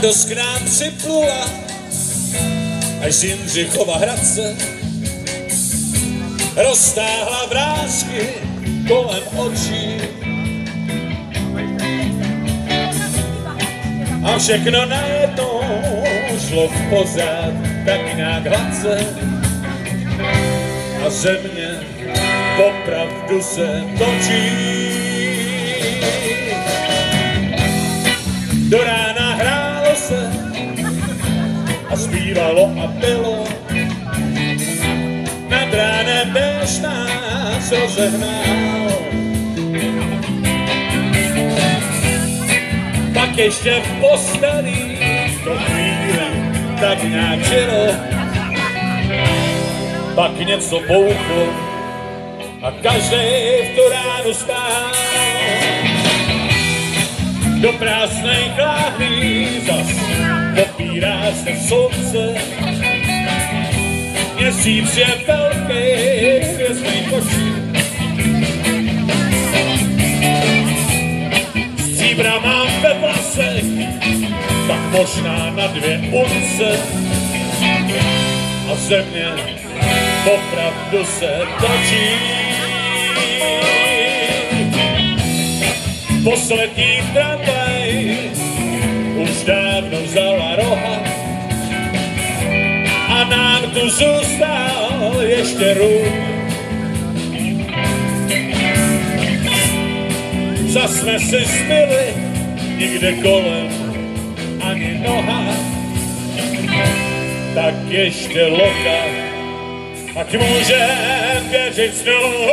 Radost k nám připlula, až z Jindřichova Hradce roztáhla vrásky kolem očí. A všechno najednou šlo v pořád tak nějak hladce a země opravdu se točí. Do rána hrálo se a zpívalo a bylo, nad ránem déšť nás rozehnal. Pak ještě v posteli to chvíli tak nějak žilo, pak něco bouchlo a každý v tu ránu stál. Do prázdnej láhví zas popírá se slunce, měsíc je velký hvězdnej očí. Stříbra mám ve vlasech, tak možná na 2 unce a země opravdu se točí. Poslední tramvaj už dávno vzala roha a nám tu zůstal ještě ruch. Zas jsme si zbyli, nikde kolem ani noha, tak ještě loka, ať můžem věřit znovu.